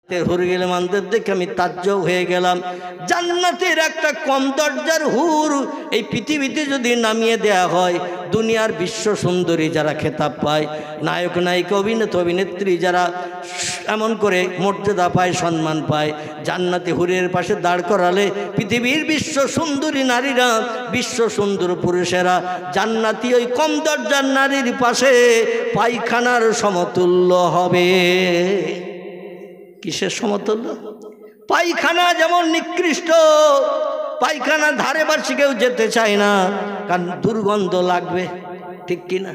হুরগিলমানদের দেখে আমি তাজ্জব হয়ে গেলাম। জান্নাতের একটা কম দরজার হুর এই পৃথিবীতে যদি নামিয়ে দেয়া হয়, দুনিয়ার বিশ্ব সুন্দরী যারা খেতাব পায়, নায়ক নায়িকা অভিনেতা অভিনেত্রী যারা এমন করে মর্যাদা পায়, সম্মান পায়, জান্নাতি হুরের পাশে দাঁড় করালে পৃথিবীর বিশ্ব সুন্দরী নারীরা, বিশ্ব সুন্দর পুরুষেরা জান্নাতি ওই কম দরজার নারীর পাশে পায়খানার সমতুল্য হবে। কিসের সমতুল্য? পায়খানা যেমন নিকৃষ্ট, পায়খানা ধারে পাশে কেউ যেতে চায় না, কারণ দুর্গন্ধ লাগবে, ঠিক কিনা?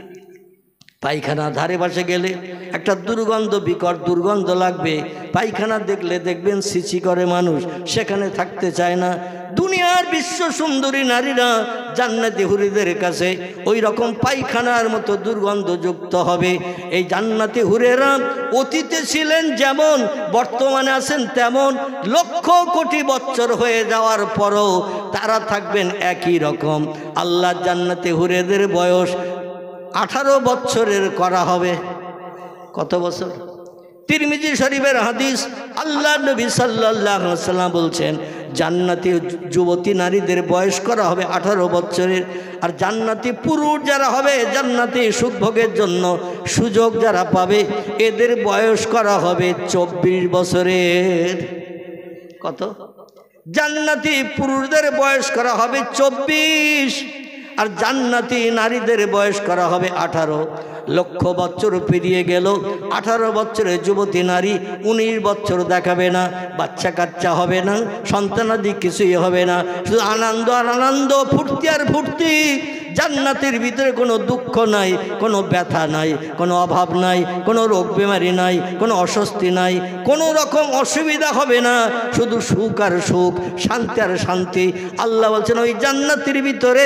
পায়খানা ধারে পাশে গেলে একটা দুর্গন্ধ, বিকট দুর্গন্ধ লাগবে। পায়খানা দেখলে দেখবেন ছিছি করে মানুষ, সেখানে থাকতে চায় না। দুনিয়ার বিশ্ব সুন্দরী নারীরা জান্নাতি হুরিদের কাছে ওই রকম পায়খানার মতো দুর্গন্ধযুক্ত হবে। এই জান্নাতি হুরেরা অতীতে ছিলেন যেমন, বর্তমানে আছেন তেমন, লক্ষ কোটি বছর হয়ে যাওয়ার পরও তারা থাকবেন একই রকম। আল্লাহ জান্নাতি হুরেদের বয়স 18 বছরের করা হবে। কত বছর? তিরমিজি শরীফের হাদিস, আল্লাহ নবী সাল্লাল্লাহু আলাইহি ওয়াসাল্লাম বলছেন জান্নাতি যুবতী নারীদের বয়স করা হবে 18 বছরের, আর জান্নাতি পুরুষ যারা হবে, জান্নাতি সুখভোগের জন্য সুযোগ যারা পাবে, এদের বয়স করা হবে 24 বছরের। কত? জান্নাতি পুরুষদের বয়স করা হবে 24, আর জান্নাতি নারীদের বয়স করা হবে 18। লক্ষ বছর পেরিয়ে গেল, 18 বছরের যুবতী নারী 19 বছর দেখাবে না, বাচ্চা কাচ্চা হবে না, সন্তানাদি কিছুই হবে না, শুধু আনন্দ আর আনন্দ, ফুর্তি আর ফুর্তি। জান্নাতের ভিতরে কোনো দুঃখ নাই, কোনো ব্যথা নাই, কোনো অভাব নাই, কোনো রোগ বেমারি নাই, কোনো অস্বস্তি নাই, কোনো রকম অসুবিধা হবে না, শুধু সুখ আর সুখ, শান্তি আর শান্তি। আল্লাহ বলছেন ওই জান্নাতের ভিতরে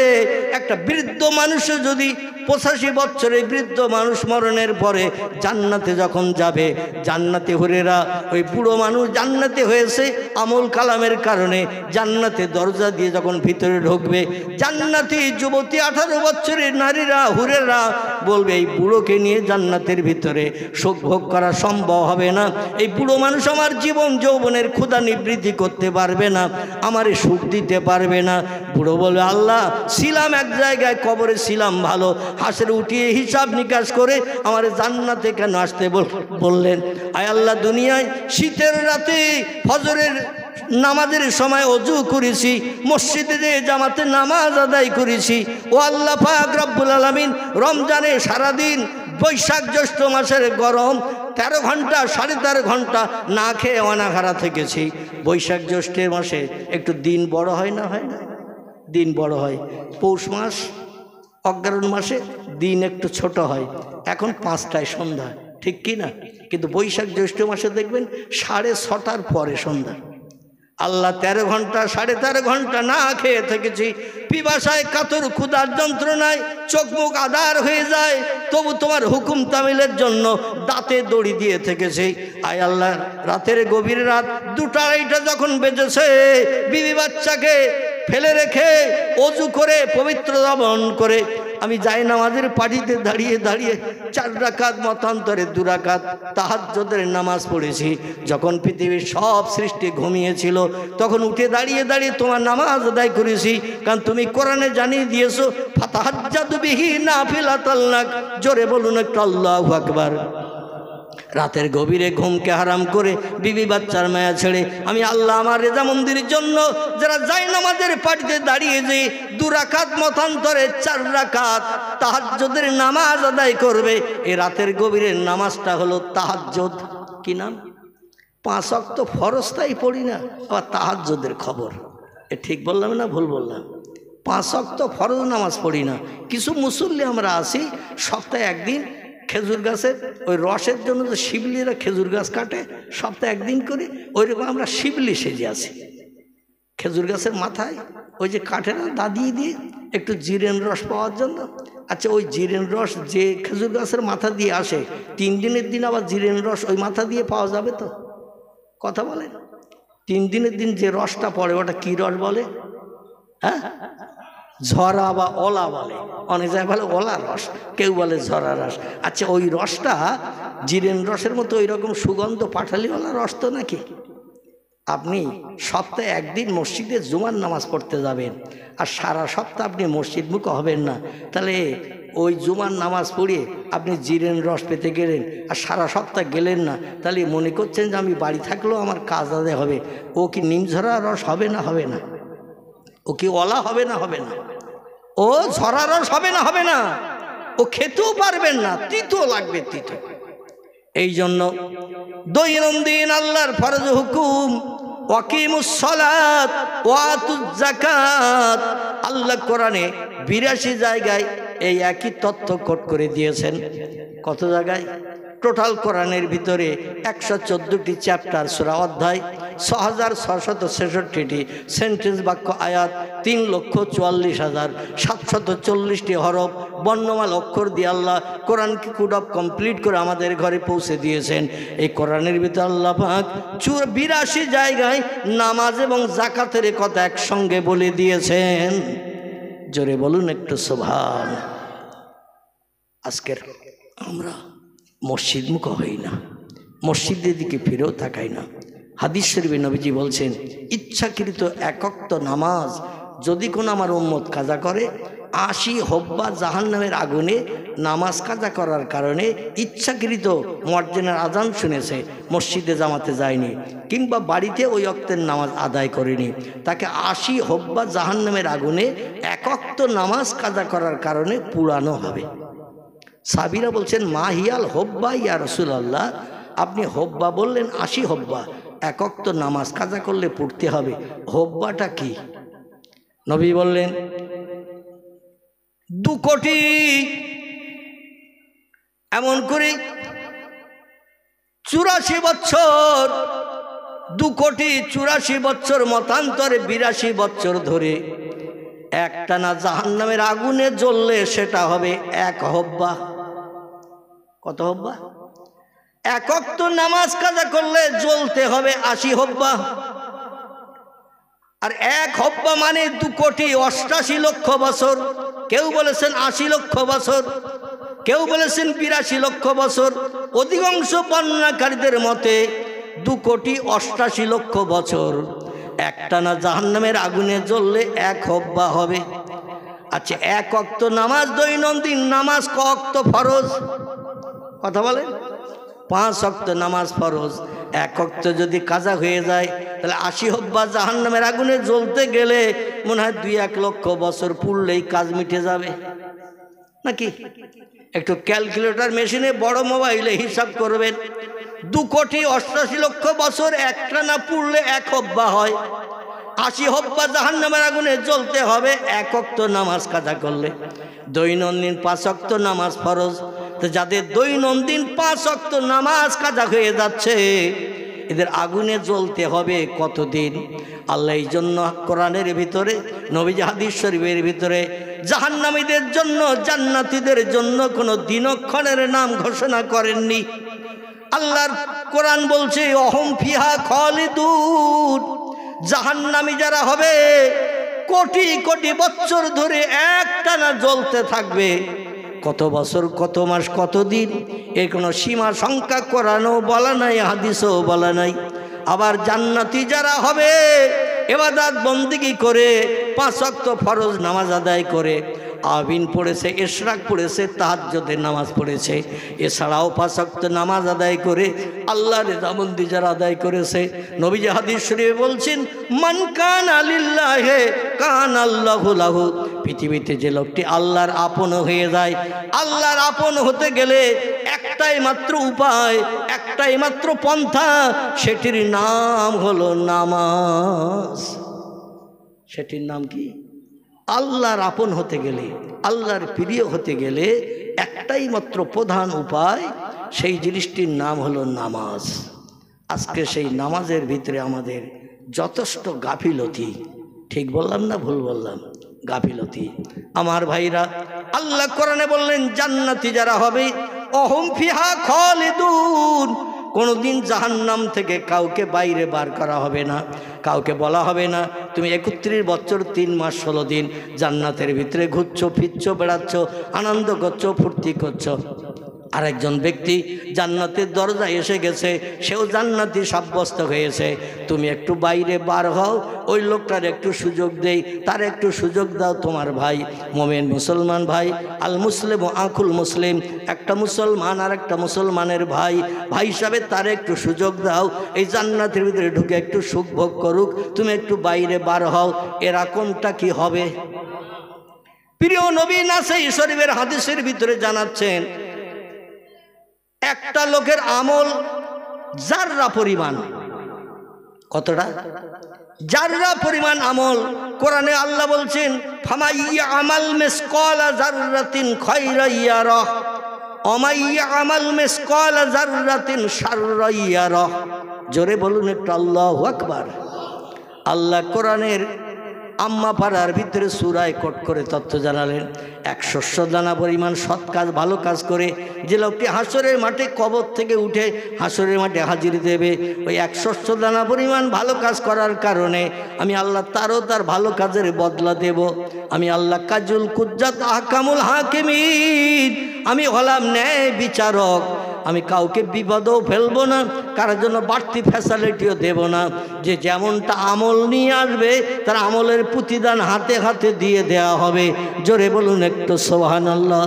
একটা বৃদ্ধ মানুষও যদি 85 বছরের বৃদ্ধ মানুষ মরণের পরে জান্নাতে যখন যাবে, জান্নাতে হুরেরা ওই বুড়ো মানুষ জান্নাতে হয়েছে আমল কালামের কারণে, জান্নাতে দরজা দিয়ে যখন ভিতরে ঢুকবে, জান্নাতি যুবতী 18 বছরের নারীরা, হুরেরা বলবে এই বুড়োকে নিয়ে জান্নাতের ভিতরে সুখ ভোগ করা সম্ভব হবে না। এই বুড়ো মানুষ আমার জীবন যৌবনের ক্ষুধা নিবৃত্তি করতে পারবে না, আমারে সুখ দিতে পারবে না। বুড়ো বলবে আল্লাহ ছিলাম এক জায়গায়, কবরে ছিলাম ভালো, হাসরে উঠিয়ে হিসাব নিকাশ করে আমার জান্নাতে কেন আসতে বললেন? আয় আল্লাহ, দুনিয়ায় শীতের রাতে ফজরের নামাজের সময় ওযু করেছি, মসজিদে যে জামাতে নামাজ আদায় করেছি। ও আল্লাহ পাক রব্বুল আলামিন, রমজানে সারাদিন, বৈশাখ জ্যৈষ্ঠ মাসের গরম 13 ঘন্টা 13.5 ঘন্টা না খেয়ে অনাহারা থেকেছি। বৈশাখ জ্যৈষ্ঠের মাসে একটু দিন বড় হয় না? হয় না? দিন বড় হয়। পৌষ মাস অগ্রহায়ণ মাসে দিন একটু ছোট হয়, এখন 5টায় সন্ধ্যা, ঠিক কি না? কিন্তু বৈশাখ জ্যৈষ্ঠ মাসে দেখবেন 6:30টার পরে সন্ধ্যা। আল্লাহ 13 ঘন্টা 13.5 ঘন্টা না খেয়ে থেকেছি, পিপাসায় কাতর, ক্ষুধার যন্ত্রণায় চোখ মুখ আধার হয়ে যায়, তবু তোমার হুকুম তামিলের জন্য দাঁতে দড়ি দিয়ে থেকেছি। আয় আল্লাহ, রাতের গভীর রাত 2টা-2:30 যখন বেজেছে, বিবি বাচ্চাকে ফেলে রেখে ওযু করে পবিত্র দমন করে আমি যাই নামাজের পাটিতে দাঁড়িয়ে দাঁড়িয়ে 4 রাকাত মতান্তরে 2 রাকাত তাহাজ্জুদের নামাজ পড়েছি। যখন পৃথিবীর সব সৃষ্টি ঘুমিয়েছিল, তখন উঠে দাঁড়িয়ে দাঁড়িয়ে তোমার নামাজ আদায় করেছি, কারণ তুমি কোরআনে জানিয়ে দিয়েছো ফাতাহাজ্জাদু বিহি নাফিলাতাল লাক। জোরে বলুন একটু আল্লাহু আকবার। রাতের গভীরে ঘুমকে হারাম করে বিবি বাচ্চার মায়া ছেড়ে আমি আল্লাহ আমার রেজা মন্দিরের জন্য যারা যায় নামাজের পাটিতে দাঁড়িয়ে যে 2 রাকাত মতান্তরে 4 রাকাত তাহাজ্জুদের নামাজ আদায় করবে, এই রাতের গভীরের নামাজটা হলো তাহাজ্জুদ। কি নাম? 5 ওয়াক্ত ফরজ তাই পড়ি না, আবার তাহাজ্জুদের খবর। এ ঠিক বললাম না ভুল বললাম? 5 ওয়াক্ত ফরজ নামাজ পড়ি না। কিছু মুসল্লি আমরা আছি সপ্তাহে একদিন খেজুর গাছের ওই রসের জন্য যে শিবলিরা খেজুর গাছ কাটে, সপ্তাহে একদিন করে, ওইরকম আমরা শিবলি সেজে আছি। খেজুর গাছের মাথায় ওই যে কাঠে না দাদিয়ে দিয়ে একটু জিরেন রস পাওয়ার জন্য। আচ্ছা, ওই জিরেন রস যে খেজুর গাছের মাথা দিয়ে আসে, 3 দিনের দিন আবার জিরেন রস ওই মাথা দিয়ে পাওয়া যাবে তো? কথা বলেন। 3 দিনের দিন যে রসটা পড়ে ওটা কি রস বলে? হ্যাঁ, ঝরা বা ওলা বলে, অনেক জায়গায় বলে ওলা রস, কেউ বলে ঝরা রস। আচ্ছা, ওই রসটা জিরেন রসের মতো ওই রকম সুগন্ধ পাঠালিওয়ালা রস তো নাকি? আপনি সপ্তাহে একদিন মসজিদে জুমার নামাজ পড়তে যাবেন আর সারা সপ্তাহ আপনি মসজিদ মুখ হবেন না, তাহলে ওই জুমার নামাজ পড়ে আপনি জিরেন রস পেতে গেলেন আর সারা সপ্তাহ গেলেন না, তাহলে মনে করছেন যে আমি বাড়ি থাকলেও আমার কাজ আদায় হবে। ও কি নিমঝরা রস হবে না হবে না? ও কি ওলা হবে না হবে না? ও ঝরা রস হবে না হবে না? ও খেতেও পারবেন না, তিতো লাগবে, তিতো। এই জন্য দৈনন্দিন আল্লাহর ফরজ হুকুম ওয়াকিমুস সালাত ওয়া আতুজ যাকাত, আল্লাহ কোরআনে 82 জায়গায় এই একই তথ্য কোট করে দিয়েছেন। কত জায়গায়? টোটাল কোরআনের ভিতরে 114টি চ্যাপ্টার, সূরা অধ্যায়, 6666টি সেন্টেন্স বাক্য আয়াত, 3,44,740টি হরফ বর্ণমাল অক্ষর দিয়ে আল্লাহ কোরআনকে কোড অফ কমপ্লিট করে আমাদের ঘরে পৌঁছে দিয়েছেন। এই কোরআনের ভিতরে আল্লাহ পাক 82 জায়গায় নামাজ এবং যাকাতের কথা একসঙ্গে বলে দিয়েছেন। জোরে বলুন একটু সুবহান। আজকের আমরা মসজিদ মুখ হই না, মসজিদের দিকে ফিরেও তাকাই না। হাদিস শরীফে নবীজি বলছেন, ইচ্ছাকৃত একক নামাজ যদি কোনো আমার উম্মত কাজা করে, 80 হব্বা জাহান্নামের আগুনে নামাজ কাজা করার কারণে ইচ্ছাকৃত মুয়াজ্জিনের আজান শুনেছে, মসজিদে জামাতে যায়নি কিংবা বাড়িতে ওই ওয়াক্তের নামাজ আদায় করেনি, তাকে 80 হব্বা জাহান্নামের আগুনে একক নামাজ কাজা করার কারণে পুরানো হবে। সাহাবীরা বলছেন, মা হিয়াল হব্বা ইয়া রাসূলুল্লাহ, আপনি হব্বা বললেন, 80 হব্বা একক নামাজ কাজা করলে পড়তে হবে, হব্বাটা কি? নবী বললেন 2 কোটি, এমন করে 84 বছর, 2 কোটি 84 বছর মতান্তরে 82 বছর ধরে একটানা জাহান্নামের আগুনে জ্বললে সেটা হবে 1 হব্বা। কত হব্বা? একক নামাজ কাজা করলে জ্বলতে হবে 80 হব্বা। আর 1 হব্বা মানে 2 কোটি 88 লক্ষ বছর। কেউ বলেছেন 80 লক্ষ বছর, কেউ বলেছেন 82 লক্ষ বছর। অধিকাংশ বর্ণনাকারীদের মতে 2 কোটি 88 লক্ষ বছর একটানা জাহান্নামের আগুনে জ্বললে 1 হব্বা হবে। আচ্ছা, 1 ওয়াক্ত নামাজ, দৈনন্দিন নামাজ ক ওয়াক্ত ফরজ? কথা বলেন। 5 ওয়াক্ত নামাজ ফরজ। 1 ওয়াক্ত যদি কাজা হয়ে যায় তাহলে 80 হব্বা জাহান্নামের আগুনে জ্বলতে গেলে মনে হয় 2-1 লক্ষ বছর পুড়লেই কাজ মিটে যাবে নাকি? একটু ক্যালকুলেটর মেশিনে, বড় মোবাইলে হিসাব করবেন। 2 কোটি 88 লক্ষ বছর একটানা পুড়লে 1 হব্বা হয়। 80 হব্বা জাহান্নামের আগুনে জ্বলতে হবে 1 ওয়াক্ত নামাজ কাজা করলে। দৈনন্দিন 5 ওয়াক্ত নামাজ ফরজ। তো যাদের দৈনন্দিন 5 ওয়াক্ত নামাজ কাজা হয়ে যাচ্ছে, এদের আগুনে জ্বলতে হবে কতদিন? আল্লাহ এই জন্য কোরআনের ভিতরে, নবীজি হাদিস শরীফের ভিতরে জাহান্নামীদের জন্য, জান্নাতীদের জন্য কোনো দিনক্ষণের নাম ঘোষণা করেননি। আল্লাহর কোরআন বলছে, অহম ফিহা খালিদুন, জাহান্নামী যারা হবে কোটি কোটি বছর ধরে একটানা জ্বলতে থাকবে। কত বছর, কত মাস, কত দিন, এর কোনো সীমা সংখ্যা কোরআনও বলা নাই, হাদিসও বলা নাই। আবার জান্নাতি যারা হবে ইবাদত বন্দেগী করে 5 ওয়াক্ত ফরজ নামাজ আদায় করে, আবিন পড়েছে, ইশরাক পড়েছে, তাহাজ্জুদের নামাজ পড়েছে, এছাড়াও 5 ওয়াক্ত নামাজ আদায় করে আল্লাহর রিজামন্দি যারা আদায় করেছে, নবীজি হাদিস শরীফে বলছেন, মান কানা লিল্লাহি কানা আল্লাহু লাহু, পৃথিবীতে যে লোকটি আল্লাহর আপন হয়ে যায়, আল্লাহর আপন হতে গেলে একটাই মাত্র উপায়, একটাই মাত্র পন্থা, সেটির নাম হলো নামাজ। সেটির নাম কি? আল্লাহর আপন হতে গেলে, আল্লাহর প্রিয় হতে গেলে একটাই মাত্র প্রধান উপায়, সেই জিনিসটির নাম হলো নামাজ। আজকে সেই নামাজের ভিতরে আমাদের যথেষ্ট গাফিলতি। ঠিক বললাম না ভুল বললাম? গাফিলতি। আমার ভাইরা, আল্লাহ কোরআনে বললেন জান্নাতি যারা হবে, অহুম ফিহা খালিদুন, কোনোদিন জাহান্নাম থেকে কাউকে বাইরে বার করা হবে না, কাউকে বলা হবে না তুমি 31 বছর 3 মাস 16 দিন জান্নাতের ভিতরে ঘুরছো, ফিরছো, বেড়াচ্ছ, আনন্দ করছো, ফুর্তি করছো। আরেকজন ব্যক্তি জান্নাতের দরজায় এসে গেছে, সেও জান্নাতি সাব্যস্ত হয়েছে, তুমি একটু বাইরে বার হও, ওই লোকটার একটু সুযোগ দেই, তার একটু সুযোগ দাও। তোমার ভাই মোমেন মুসলমান ভাই, আল মুসলিম ও আখুল মুসলিম, একটা মুসলমান আর একটা মুসলমানের ভাই, ভাই হিসাবে তার একটু সুযোগ দাও, এই জান্নাতের ভিতরে ঢুকে একটু সুখ ভোগ করুক, তুমি একটু বাইরে বার হও। এরকমটা কি হবে? প্রিয় নবী নাসাই শরীফের হাদিসের ভিতরে জানাচ্ছেন, একটা লোকের আমল জাররা পরিমাণ, কতটা? জাররা পরিমাণ আমল। কোরআনে আল্লাহ বলছেন ফামাইয়া আমাল মিসকালা জাররাতিন খায়রা ইয়ারাহ ওয়া মাইয়া আমাল মিসকালা জাররাতিন শাররা ইয়ারাহ। জোরে বলুন একটু আল্লাহু আকবার। আল্লাহ কোরআনের আম্মা পাড়ার ভিতরে সূরায় কোট করে তথ্য জানালেন, 100 দানা পরিমাণ সৎ কাজ, ভালো কাজ করে যে লোকটি হাসরের মাঠে কবর থেকে উঠে হাসরের মাঠে হাজির দেবে, ওই 100 দানা পরিমাণ ভালো কাজ করার কারণে আমি আল্লাহ তারও তার ভালো কাজের বদলা দেব। আমি আল্লাহ কাজুল কুজ্জাত আহকামুল হাকিমিন, আমি হলাম ন্যায় বিচারক। আমি কাউকে বিপদেও ফেলবো না, কারোর জন্য বাড়তি ফ্যাসিলিটিও দেব না। যে যেমনটা আমল নিয়ে আসবে তার আমলের প্রতিদান হাতে হাতে দিয়ে দেওয়া হবে। জোরে বলুন একটু সুবহানাল্লাহ।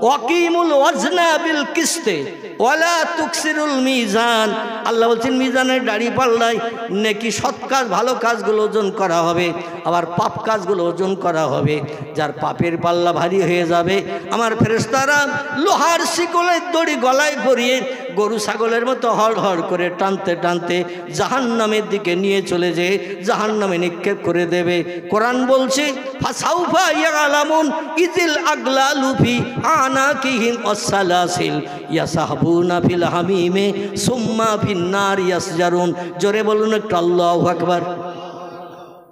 ওয়াকিমুল ওয়াজনা বিল কিসতে ওয়ালা তুকসিরুল মিজান। আল্লাহ বলছেন মিজানের দাড়ি পাল্লায় নেকি সৎ কাজ ভালো কাজগুলো ওজন করা হবে, আবার পাপ কাজগুলো ওজন করা হবে। যার পাপের পাল্লা ভারী হয়ে যাবে, আমার ফেরেশতারা লোহার শিকলের দড়ি গলায় পরিয়ে গরু ছাগলের মতো হড় হড় করে টানতে টানতে জাহান্নামের দিকে নিয়ে চলে যেয়ে জাহান্নামে নিক্ষেপ করে দেবে। কোরআন বলছে ফাসাউফা ইয়ালামুন ইজিল আগলালু ফি আনাকিহিম ওয়াসসালাসিল ইয়াসাহবুনা ফিল হামিমে সুম্মা ফিন নার ইয়াসজারুন। জোরে বলুন একটু আল্লাহু আকবার।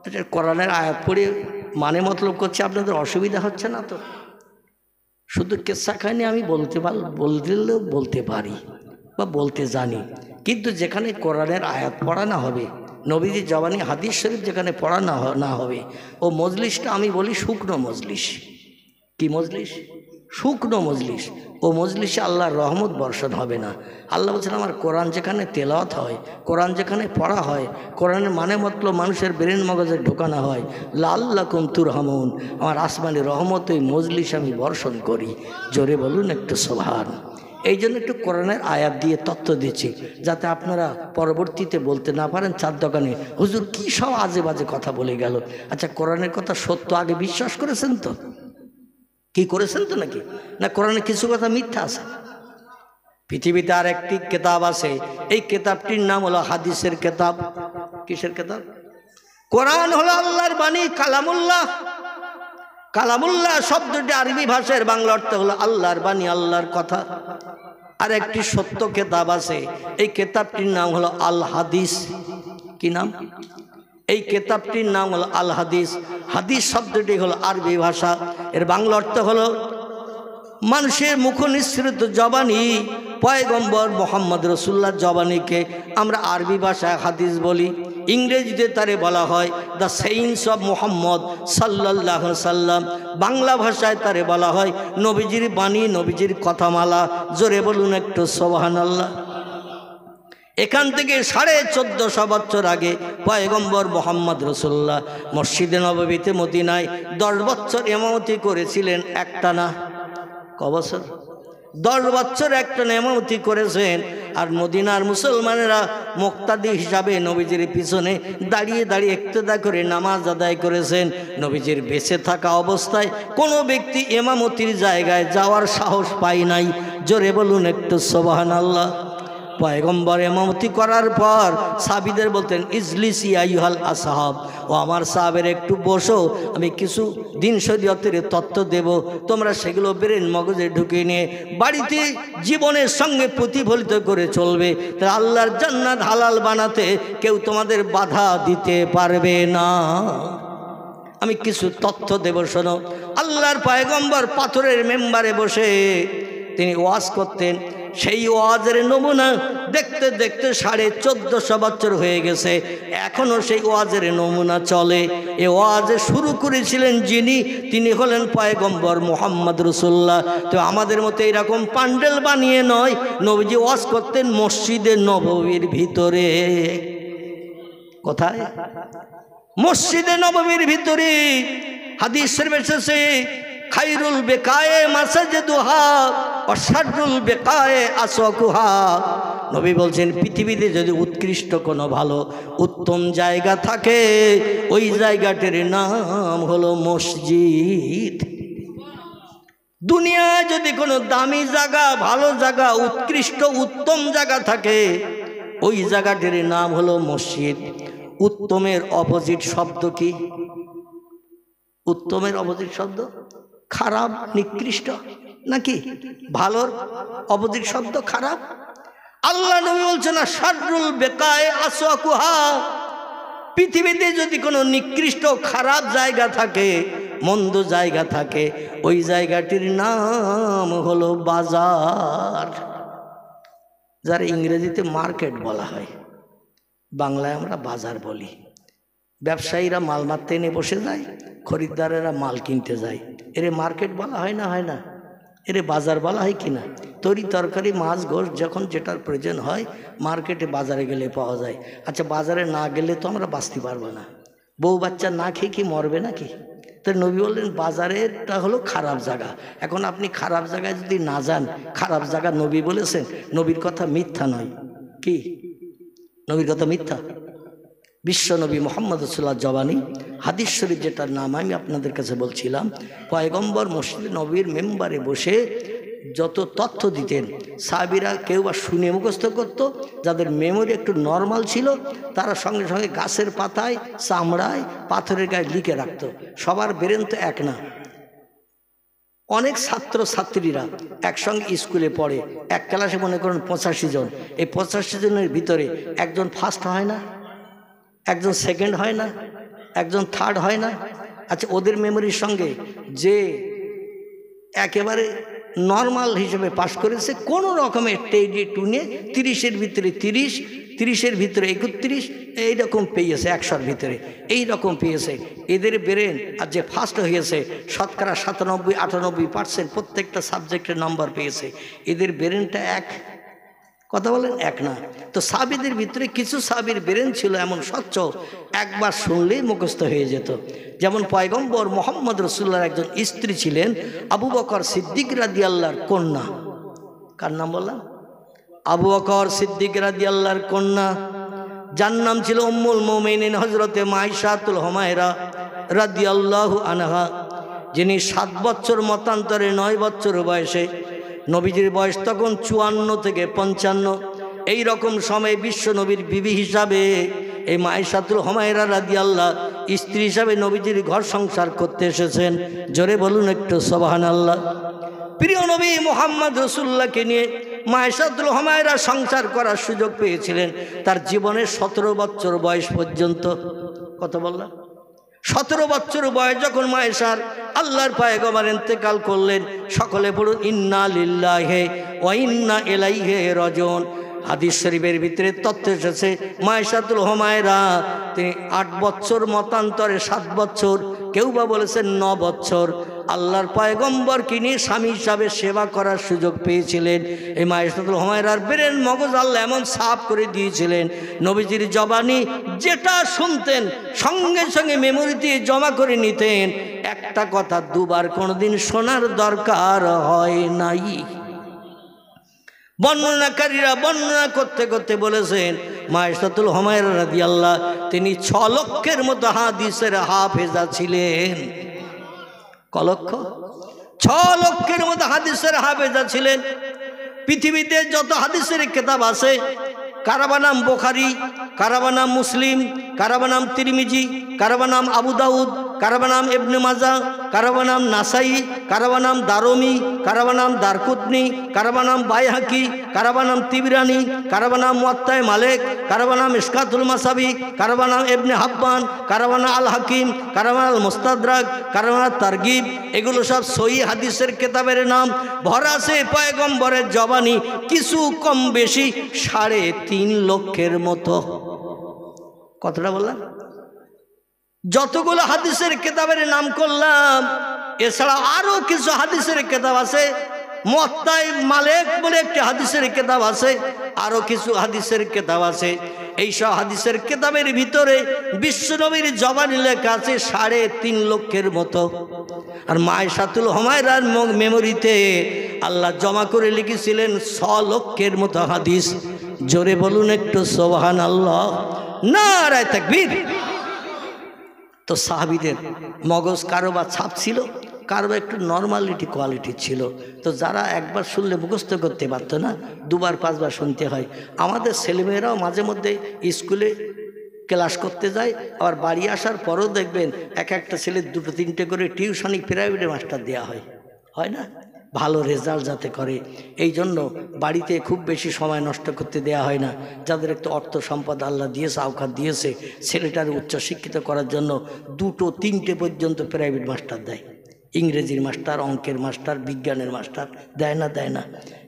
এটা কোরআনের আয়াত পড়ে মানে মতলব করছে, আপনাদের অসুবিধা হচ্ছে না তো? শুধু কেসা কাহিনী আমি বলতে পারি বা বলতে জানি, কিন্তু যেখানে কোরআনের আয়াত পড়ানো হবে, নবীজি জবানি হাদিস শরীফ যেখানে পড়ানো না হবে, ও মজলিসটা আমি বলি শুকনো মজলিস। কি মজলিস? শুকনো মজলিস। ও মজলিসে আল্লাহর রহমত বর্ষণ হবে না। আল্লাহ বলছেন আমার কোরআন যেখানে তেলাওয়াত হয়, কোরআন যেখানে পড়া হয়, কোরআনের মানে মতলব মানুষের ব্রেন মগজে ঢোকানো হয়, লাআল্লাকুম তুরহামুন, আমার আসমানি রহমত ওই মজলিস আমি বর্ষণ করি। জোরে বলুন একটু সুবহান। এই জন্য একটু কোরআনের আয়াত দিয়ে তত্ত্ব দিচ্ছি, যাতে আপনারা পরবর্তীতে বলতে না পারেন চার দোকানে হুজুর কী সব আজে বাজে কথা বলে গেল। আচ্ছা, কোরআনের কথা সত্য আগে বিশ্বাস করেছেন তো? কি করেছেন তো নাকি? না কোরআনে কিছু কথা মিথ্যা আছে? পৃথিবীতে আর একটি কিতাব আছে, এই কিতাবটির নাম হলো হাদিসের কিতাব। কিসের কিতাব? কোরআন হলো আল্লাহর বাণী, কালামুল্লাহ। কালামুল্লাহ শব্দটি আরবি ভাষার বাংলা অর্থ হলো আল্লাহর বাণী, আল্লাহর কথা। আর একটি সত্য কিতাব আছে, এই কিতাবটির নাম হলো আল হাদিস। কি নাম? এই কিতাবটির নাম হলো আল হাদিস। হাদিস শব্দটি হলো আরবি ভাষা, এর বাংলা অর্থ হলো মানুষের মুখ নিঃসৃত জবানি, পয়গম্বর মোহাম্মদ রসুল্লাহ জবানিকে আমরা আরবি ভাষায় হাদিস বলি। ইংরেজিতে তারে বলা হয় দ্য সেইন্স অফ মোহাম্মদ সাল্লাল্লাহু আলাইহি সাল্লাম। বাংলা ভাষায় তারে বলা হয় নবীজির বাণী, নবীজির কথামালা। জোরে বলুন একটু সুবহানাল্লাহ। এখান থেকে 1450 বছর আগে পয়গম্বর মোহাম্মদ রসুল্লাহ মসজিদে নববীতে মদিনায় 10 বছর ইমামতি করেছিলেন একটানা। ক বছর? 10 বছর একটানা ইমামতি করেছেন। আর মদিনার মুসলমানেরা মুক্তাদি হিসাবে নবীজির পিছনে দাঁড়িয়ে দাঁড়িয়ে ইক্তেদা করে নামাজ আদায় করেছেন। নবীজির বেঁচে থাকা অবস্থায় কোনো ব্যক্তি ইমামতির জায়গায় যাওয়ার সাহস পায় নাই। জোরে বলুন একটু সুবহানাল্লাহ। পয়গম্বর ইমামতি করার পর সাহাবীদের বলতেন ইজলিসি আইয়ুহাল আসহাব, ও আমার সাহাবের একটু বসো, আমি কিছু দিন শরীয়তের তত্ত্ব দেব, তোমরা সেগুলো ব্রেন মগজে ঢুকিয়ে নিয়ে বাড়িতে জীবনের সঙ্গে প্রতিফলিত করে চলবে। তাই আল্লাহর জান্নাত হালাল বানাতে কেউ তোমাদের বাধা দিতে পারবে না। আমি কিছু তথ্য দেব, শোনো। আল্লাহর পয়গম্বর পাথরের মেম্বারে বসে তিনি ওয়াজ করতেন। সেই ওয়াজের নমুনা দেখতে দেখতে 1450 বছর হয়ে গেছে, এখনো সেই ওয়াজের নমুনা চলে। এ ওয়াজ শুরু করেছিলেন যিনি, তিনি হলেন পয়গম্বর মুহাম্মদ রাসূলুল্লাহ। তো আমাদের মতো এরকম প্যান্ডেল বানিয়ে নয়, নবীজি ওয়াজ করতেন মসজিদে নববীর ভিতরে। কোথায়? মসজিদে নববীর ভিতরে। হাদিস শরীফে এসেছে, খায়রুল বিকায়ে মাসাজিদুহা ওয়া শাররুল বিকায়ে আসওয়াকুহা। নবী বলছেন, পৃথিবীতে যদি উৎকৃষ্ট কোনো ভালো উত্তম জায়গা থাকে, ওই জায়গাটির নাম হলো মসজিদ। দুনিয়ায় যদি কোনো দামি জায়গা, ভালো জায়গা, উৎকৃষ্ট উত্তম জায়গা থাকে, ওই জায়গাটির নাম হলো মসজিদ। উত্তমের অপোজিট শব্দ কি? উত্তমের অপোজিট শব্দ খারাপ, নিকৃষ্ট, নাকি? ভালোর অপোজিট শব্দ খারাপ। আল্লাহ নবী বলছেন না, শাররুল বিকায়ে আসওয়াকুহা। পৃথিবীতে যদি কোনো নিকৃষ্ট খারাপ জায়গা থাকে, মন্দ জায়গা থাকে, ওই জায়গাটির নাম হলো বাজার, যার ইংরেজিতে মার্কেট বলা হয়, বাংলায় আমরা বাজার বলি। ব্যবসায়ীরা মাল মারতে এনে বসে যায়, খরিদ্দারেরা মাল কিনতে যায়, এরে মার্কেট বলা হয় না? হয় না? এরে বাজার বলা হয় কি না? তরি তরকারি, মাছ, গোশ যখন যেটার প্রয়োজন হয় মার্কেটে বাজারে গেলে পাওয়া যায়। আচ্ছা, বাজারে না গেলে তো আমরা বাঁচতে পারবো না। বউ বাচ্চা না খেয়ে কি মরবে নাকি? তো নবী বললেন বাজারেরটা হলো খারাপ জায়গা। এখন আপনি খারাপ জায়গায় যদি না যান, খারাপ জায়গা নবী বলেছেন, নবীর কথা মিথ্যা নয়। কি নবীর কথা মিথ্যা? বিশ্ব নবী মুহাম্মদ রাসূলুল্লাহ জবানি হাদিস শরীফ, যেটার নাম আমি আপনাদের কাছে বলছিলাম, পয়গম্বর মসজিদে নবীর মেম্বারে বসে যত তথ্য দিতেন, সাহাবীরা কেউ বা শুনে মুখস্থ করত, যাদের মেমোরি একটু নর্মাল ছিল তারা সঙ্গে সঙ্গে গাছের পাতায়, চামড়ায়, পাথরের গায়ে লিখে রাখত। সবার ব্রেন তো এক না। অনেক ছাত্র ছাত্রীরা একসঙ্গে স্কুলে পড়ে, এক ক্লাসে মনে করুন 85 জন। এই 85 জনের ভিতরে একজন ফার্স্ট হয় না, একজন সেকেন্ড হয় না, একজন থার্ড হয় না। আচ্ছা, ওদের মেমোরির সঙ্গে যে একেবারে নর্মাল হিসেবে পাস করেছে, কোনো রকমের টেডি টুনে 30-এর ভিতরে 30, 30-এর ভিতরে 31, এইরকম পেয়েছে, 100-র ভিতরে এইরকম পেয়েছে। এদের ব্রেন আর যে ফার্স্ট হয়েছে শতকরা 97-98% প্রত্যেকটা সাবজেক্টের নম্বর পেয়েছে। এদের ব্রেনটা এক, কথা বলেন, এক না। তো সাহাবীদের ভিতরে কিছু সাহাবীর ব্রেন ছিল এমন স্বচ্ছ, একবার শুনলেই মুখস্থ হয়ে যেত। যেমন পয়গম্বর মুহাম্মদ রাসূলুল্লাহর একজন স্ত্রী ছিলেন আবু বকর সিদ্দিক রাদিয়াল্লাহর কন্যা। কার নাম বললাম? আবু বকর সিদ্দিক রাদিয়াল্লাহর কন্যা, যার নাম ছিল উম্মুল মুমিনিন হযরতে মাইশাতুল হুমায়রা রাদিয়াল্লাহু আনহা, যিনি 7 বছর মতান্তরে 9 বছর বয়সে, নবীজির বয়স তখন 54 থেকে 55, এই রকম সময়ে বিশ্ব নবীর বিবি হিসাবে এই মাইশাতুল হুমায়রা রাদিয়াল্লাহ স্ত্রী হিসাবে নবীজির ঘর সংসার করতে এসেছেন। জোরে বলুন একটু সুবহানাল্লাহ। প্রিয় নবী মুহাম্মদ রাসূলুল্লাহকে নিয়ে মাইশাতুল হুমায়রা সংসার করার সুযোগ পেয়েছিলেন তার জীবনের 17 বছর বয়স পর্যন্ত। কত বললাম? 17 বছর বয়স যখন মায়েশার আল্লাহর পয়গম্বর ইন্তেকাল করলেন, সকলে পড়ুন ইন্না লিল্লাহি ওয়া ইন্না ইলাইহি রাজিউন। হাদিস শরীফের ভিতরে তথ্য এসেছে মায়েশাতুল হুমায়রা তিনি 8 বছর মতান্তরে 7 বছর, কেউ বা বলেছেন 9 বছর আল্লাহর পয়গম্বরকে নিয়ে স্বামী হিসাবে সেবা করার সুযোগ পেয়েছিলেন। এই মায়েশাতুল হুমায়রার ব্রেন মগজ আল্লাহ এমন সাফ করে দিয়েছিলেন, নবীজির জবানি যেটা শুনতেন সঙ্গে সঙ্গে মেমোরিতে জমা করে নিতেন। একটা কথা দুবার কোনোদিন শোনার দরকার হয় নাই। বর্ণনাকারীরা বর্ণনা করতে করতে বলেছেন মায়েশাতুল হুমায়রা রাদিয়াল্লাহ তিনি 6 লক্ষের মতো হাদিসের হাফেজা ছিলেন। ক লক্ষ? 6 লক্ষের মতো হাদিসের হাফেজা ছিলেন। পৃথিবীতে যত হাদিসের কিতাব আছে, কারাবানাম বুখারী, কারাবানাম মুসলিম, কারাবানাম তিরমিজি, কারাবানাম আবু দাউদ, কারবা নাম ইবনে মাজা, কারবা নাম নাসাই, কারবা নাম দারমি, কারবা নাম দারকুতনি, কারবা নাম বাইহাকি, কারবা নাম তিবরানি, কারবা নাম মুয়াত্তা মালিক, কারবা নাম ইশকাতুল মাসাবি, কারবা নাম ইবনে হাব্বান, কারবা নাম আল হাকিম, কারবা নাম মুস্তাদরাক, কারবা নাম তারগিব। এগুলো সব সহিহ হাদিসের কিতাবের নাম। ভরা আছে পয়গম্বরের জবানি, কিছু কম বেশি 3.5 লক্ষের মতো। কতটা বললাম? যতগুলো হাদিসের কিতাবের নাম করলাম, এছাড়া আরো কিছু হাদিসের কিতাব আছে। মুয়াত্তা মালিক বলে একটি হাদিসের কিতাব আছে, আরো কিছু হাদিসের কিতাব আছে। এইসব হাদিসের কিতাবের ভিতরে বিশ্বনবীর জবানি লেখা আছে 3.5 লক্ষের মতো। আর মায়শাতুল হুমায়রার মেমোরিতে আল্লাহ জমা করে লিখেছিলেন 6 লক্ষের মতো হাদিস। জোরে বলুন একটু সুবহানাল্লাহ, নারায়ে তাকবীর। তো সাহাবীদের মগজ কারো বা ছাপ ছিল, কারো একটু নর্মালিটি কোয়ালিটি ছিল। তো যারা একবার শুনলে মুখস্থ করতে পারতো না, 2বার 5বার শুনতে হয়। আমাদের ছেলেমেয়েরাও মাঝে মধ্যে স্কুলে ক্লাস করতে যায়, আবার বাড়ি আসার পরও দেখবেন এক একটা ছেলে 2-3টে করে টিউশনি প্রাইভেটে মাস্টার দেওয়া হয়, হয় না? ভালো রেজাল্ট যাতে করে, এই জন্য বাড়িতে খুব বেশি সময় নষ্ট করতে দেয়া হয় না। যাদের একটু অর্থ সম্পদ আল্লাহ দিয়েছে, আওকাত দিয়েছে, ছেলেটার উচ্চশিক্ষিত করার জন্য 2-3টে পর্যন্ত প্রাইভেট মাস্টার দেয়। ইংরেজির মাস্টার, অঙ্কের মাস্টার, বিজ্ঞানের মাস্টার দেয় না, দেয় না।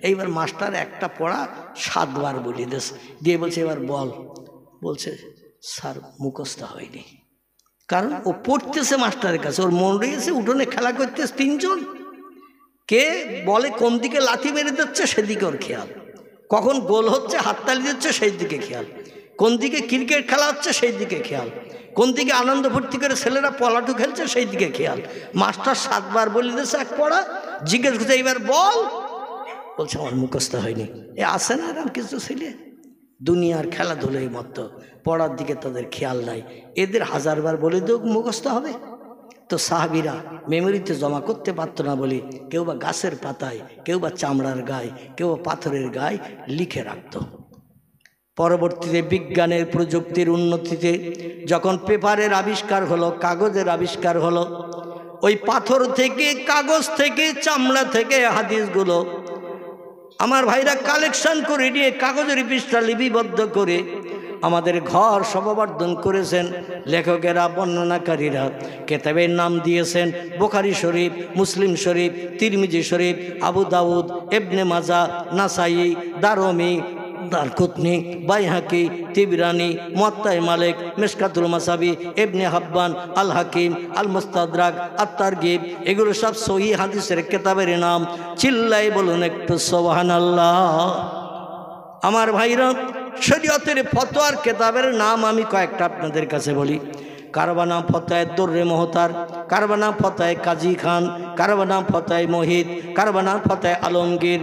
এইবার মাস্টার একটা পড়া 7 বার বলে দিয়ে বলছে এবার বল। বলছে স্যার মুখস্থ হয়নি। কারণ ও পড়তেছে মাস্টারের কাছে, ওর মন রয়েছে, উঠোনে খেলা করতেছে 3 জন। কে বলে কোন দিকে লাথি মেরে দিচ্ছে সেদিকে ওর খেয়াল, কখন গোল হচ্ছে হাততালি দিচ্ছে সেই দিকে খেয়াল, কোন দিকে ক্রিকেট খেলা হচ্ছে সেই দিকে খেয়াল, কোন দিকে আনন্দ ফুর্তি করে ছেলেরা পলাটু খেলছে সেই দিকে খেয়াল। মাস্টার 7 বার বলে দিয়েছে এক পড়া, জিজ্ঞেস করছে এইবার বল। বলছে আমার মুখস্থ হয়নি। এ আসে না এরকম কিছু ছেলে, দুনিয়ার খেলাধুলোর মতো, পড়ার দিকে তাদের খেয়াল নাই। এদের 1000 বার বলে দিও মুখস্থ হবে। তো সাহাবীরা মেমোরিতে জমা করতে পারতো না বলে কেউ বা গাছের পাতায়, কেউ বা চামড়ার গায়ে, কেউ বা পাথরের গায়ে লিখে রাখত। পরবর্তীতে বিজ্ঞানের প্রযুক্তির উন্নতিতে যখন পেপারের আবিষ্কার হলো, কাগজের আবিষ্কার হলো, ওই পাথর থেকে, কাগজ থেকে, চামড়া থেকে হাদিসগুলো আমার ভাইরা কালেকশন করে নিয়ে কাগজের পৃষ্ঠা লিপিবদ্ধ করে আমাদের ঘর শোভাবর্ধন করেছেন। লেখকেরা, বর্ণনাকারীরা কেতাবের নাম দিয়েছেন বুখারী শরীফ, মুসলিম শরীফ, তিরমিজি শরীফ, আবু দাউদ, ইবনে মাজা, নাসাই, দারমি, দারকুতনি, বাইহাকি, তিবরানি, মুয়াত্তা মালিক, মিশকাতুল মাসাবি, ইবনে হাব্বান, আল হাকিম, আল মুস্তাদরাক, আত তারগিব। এগুলো সব সহিহ হাদিসের কিতাবের নাম। চিল্লাই বলুন একটু সুবহানাল্লাহ। আমার ভাইরা, শরীয়তের ফতোয়ার কিতাবের নাম আমি কয়েকটা আপনাদের কাছে বলি। কারবা নাম ফতোয়া দুররে মুহতার, কারবা নাম ফতোয়া কাজী খান, কারবা নাম ফতোয়া মুহিত, কারবা নাম ফতোয়া আলমগীর,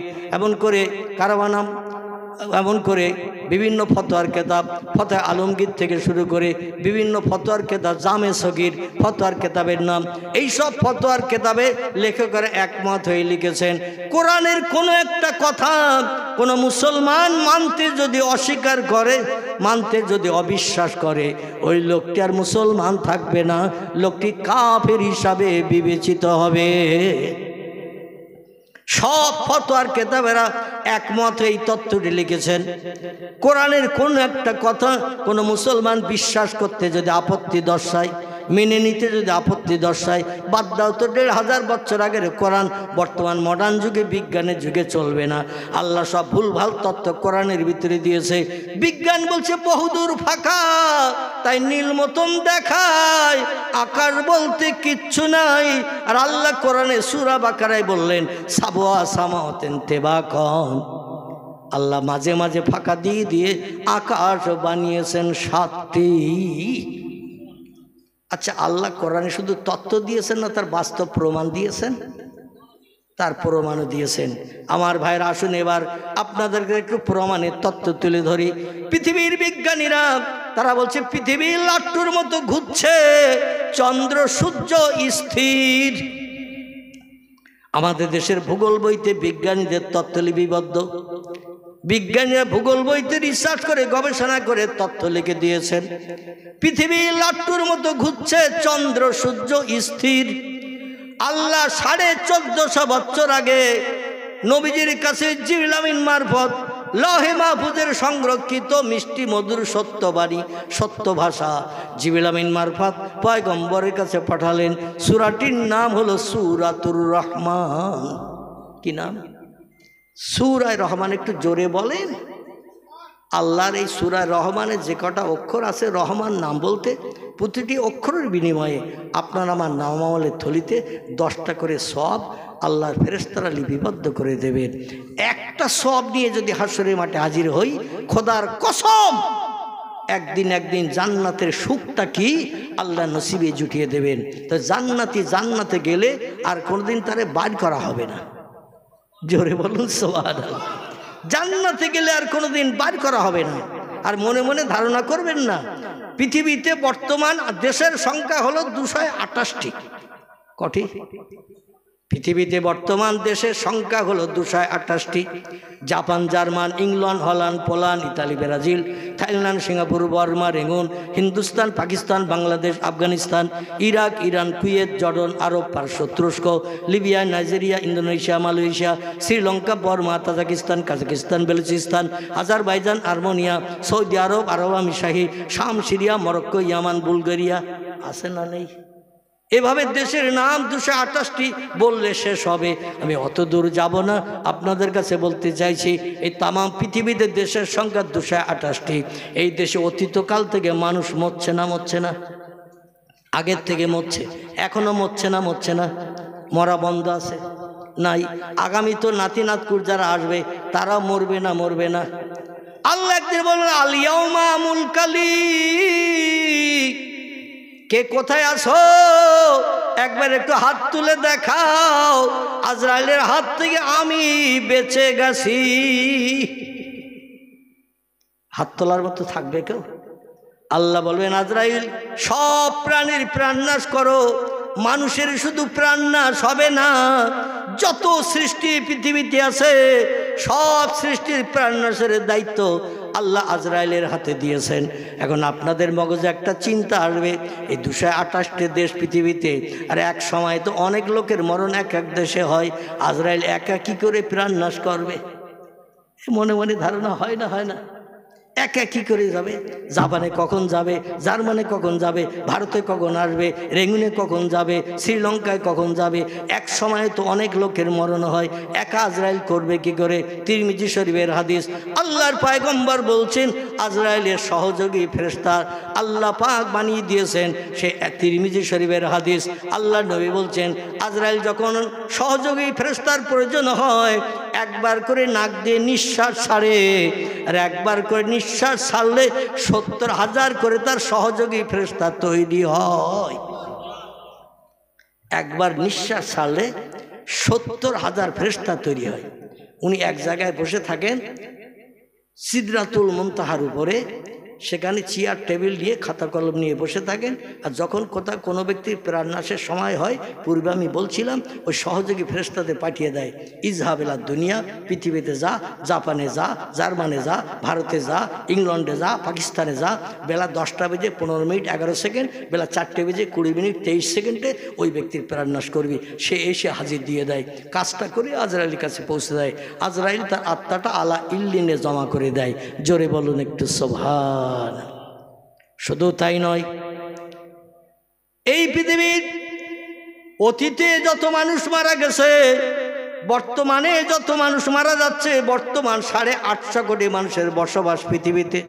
এমন করে বিভিন্ন ফতোয়ার কেতাব, ফতোয়া আলমগীর থেকে শুরু করে বিভিন্ন ফতোয়ার কেতাব, জামে সগীর ফতোয়ার কেতাবের নাম। এই সব ফতোয়ার কেতাবে লেখকেরা একমত হয়ে লিখেছেন, কোরআনের কোনো একটা কথা কোনো মুসলমান মানতে যদি অস্বীকার করে, মানতে যদি অবিশ্বাস করে, ওই লোকটি আর মুসলমান থাকবে না, লোকটি কাফের হিসাবে বিবেচিত হবে। সব ফতোয়ার কেতাবেরা একমত এই তত্ত্বটি লিখেছেন। কোরআনের কোন একটা কথা কোনো মুসলমান বিশ্বাস করতে যদি আপত্তি দর্শায়, মেনে নিতে যদি আপত্তি দর্শায়, বাদ দাও তো 1500 বছর আগের কোরআন বর্তমান মডার্ন যুগে, বিজ্ঞানের যুগে চলবে না। আল্লাহ সব ভুলভাল তত্ত্ব কোরআনের ভিতরে দিয়েছে। বিজ্ঞান বলছে বহুদূর ফাঁকা, তাই নীল মতন দেখায়, আকাশ বলতে কিচ্ছু নাই। আর আল্লাহ কোরআনে সূরা বাকারায় বললেন সাবওয়া সামাওয়াতিন তিবাকান, আল্লাহ মাঝে মাঝে ফাঁকা দিয়ে দিয়ে আকাশ বানিয়েছেন 7টি। আচ্ছা, আল্লাহ কোরআনে শুধু তত্ত্ব দিয়েছেন না, তার বাস্তব প্রমাণ দিয়েছেন? তার প্রমাণও দিয়েছেন। আমার ভাইরা, আসুন এবার আপনাদেরকে একটু প্রমাণের তত্ত্ব তুলে ধরি। পৃথিবীর বিজ্ঞানীরা তারা বলছে পৃথিবী লাট্টুর মতো ঘুরছে, চন্দ্র সূর্য স্থির। আমাদের দেশের ভূগোল বইতে বিজ্ঞানীদের তত্ত্ব লিপিবদ্ধ। বিজ্ঞানীরা ভূগোল বইতে রিসার্চ করে গবেষণা করে তথ্য লিখে দিয়েছেন, পৃথিবী লাট্টুর মতো ঘুরছে, চন্দ্র সূর্য স্থির। আল্লাহ 1450 বছর আগে নবীজির কাছে জিবরিল আমিন মারফত লৌহে মাহফুজের সংরক্ষিত মিষ্টি মধুর সত্যবাণী সত্য ভাষা জিবরিল আমিন মারফত পয়গম্বরের কাছে পাঠালেন। সূরাটির নাম হলো সূরাতুর রহমান। কি নাম? সূরা রহমান। একটু জোরে বলেন। আল্লাহর এই সূরা রহমানের যে কটা অক্ষর আছে, রহমান নাম বলতে প্রতিটি অক্ষরের বিনিময়ে আপনার আমার নামামলের থলিতে 10টা করে সওয়াব আল্লাহর ফেরেশতারা লিপিবদ্ধ করে দেবেন। একটা সওয়াব নিয়ে যদি হাসরের মাঠে হাজির হই, খোদার কসম একদিন জান্নাতের সুখটা কি আল্লাহ নসিবে জুটিয়ে দেবেন। তো জান্নাতে গেলে আর কোনোদিন তারে বাইর করা হবে না। জোরে বলুন সুবহানাল্লাহ। জান্নাতে গেলে আর কোনোদিন বাইর করা হবে না। আর মনে মনে ধারণা করবেন না, পৃথিবীতে বর্তমান দেশের সংখ্যা হলো 228টি। কটি? পৃথিবীতে বর্তমান দেশের সংখ্যা হলো 228টি। Japan, German, England, Holland, Poland, Italy, Brazil, Thailand, Singapore, Burma, Rangoon, Hindustan, Pakistan, Bangladesh, Afghanistan, Iraq, Iran, Kuwait, Jordan, Arab, পারস্য, তুরস্ক, Libya, Nigeria, Indonesia, Malaysia, Sri Lanka, Burma, Tajikistan, Kazakhstan, Balochistan, Azerbaijan, Armenia, Saudi Arab, Arab আমিরশাহী, শাম, সিরিয়া, মরক্কো, ইয়ামান, বুলগেরিয়া। আছে না নেই? এভাবে দেশের নাম 228টি বললে শেষ হবে। আমি অত দূর যাব না, আপনাদের কাছে বলতে চাইছি এই তাম পৃথিবীতে দেশের সংখ্যা 228টি। এই দেশে অতীতকাল থেকে মানুষ মরছে না? আগের থেকে মরছে, এখনো মরছে না? মরা বন্ধ আছে? নাই। আগামী তো নাতি নাতকুর যারা আসবে তারাও মরবে না? আল্লাহ একদিন বললেন আল ইয়াউমা মুলকালি, কে কোথায় আছো একবার একটু হাত তুলে দেখাও। আজরাইলের হাত থেকে আমি বেঁচে গেছি। হাত তোলার মতো থাকবে কেউ? আল্লাহ বলবেন আজরাইল সব প্রাণীর প্রাণনাশ করো। মানুষের শুধু প্রাণনাশ হবে না, যত সৃষ্টি পৃথিবীতে আছে সব সৃষ্টির প্রাণনাশের দায়িত্ব আল্লাহ আজরাইলের হাতে দিয়েছেন। এখন আপনাদের মগজে একটা চিন্তা আসবে, এই 228টি দেশ পৃথিবীতে, আর এক সময় তো অনেক লোকের মরণ এক দেশে হয়, আজরাইল একা কি করে প্রাণ নাশ করবে? মনে মনে ধারণা হয় না? একা কি করে যাবে? জাপানে কখন যাবে, জার্মানে কখন যাবে, ভারতে কখন আসবে, রেঙ্গুনে কখন যাবে, শ্রীলঙ্কায় কখন যাবে? এক সময় তো অনেক লোকের মরণ হয়, একা আজরাইল করবে কি করে? তিরমিজি শরীফের হাদিস, আল্লাহর পয়গম্বর বলছেন আজরাইলের সহযোগী ফেরেশতা আল্লাহ পাক বানিয়ে দিয়েছেন। সে তিরমিজি শরীফের হাদিস, আল্লাহ নবী বলছেন আজরাইল যখন সহযোগী ফেরেশতার প্রয়োজন হয় একবার করে নাক দিয়ে নিঃশ্বাস ছাড়ে, আর একবার করে নিঃশ্বাস ছাড়লে 70,000 করে তার সহযোগী ফেরেশতা তৈরি হয়। একবার নিঃশ্বাস ছাড়লে 70,000 ফেরেশতা তৈরি হয়। উনি এক জায়গায় বসে থাকেন সিদরাতুল মুনতাহার উপরে, সেখানে চেয়ার টেবিল নিয়ে খাতা কলম নিয়ে বসে থাকেন। আর যখন কোনো ব্যক্তির প্রাণনাশের সময় হয়, পূর্বে আমি বলছিলাম, ওই সহযোগী ফেরেশতাদের পাঠিয়ে দেয়, ইজহাবেলা দুনিয়া, পৃথিবীতে যা, জাপানে যা, জার্মানে যা, ভারতে যা, ইংল্যান্ডে যা, পাকিস্তানে যা। বেলা 10টা বেজে 15 মিনিট 11 সেকেন্ড, বেলা 4টে বেজে 20 মিনিট 23 সেকেন্ডে ওই ব্যক্তির প্রাণনাশ করবি। সে এসে হাজির দিয়ে দেয়, কাজটা করে আজরাইলের কাছে পৌঁছে দেয়। আজরাইল তার আত্মাটা আলা ইল্লিনে জমা করে দেয়। জোরে বলুন একটু সুবহান। শুধু তাই নয়, এই পৃথিবীর অতীতে যত মানুষ মারা গেছে, বর্তমানে যত মানুষ মারা যাচ্ছে, বর্তমান 850 কোটি মানুষের বসবাস পৃথিবীতে।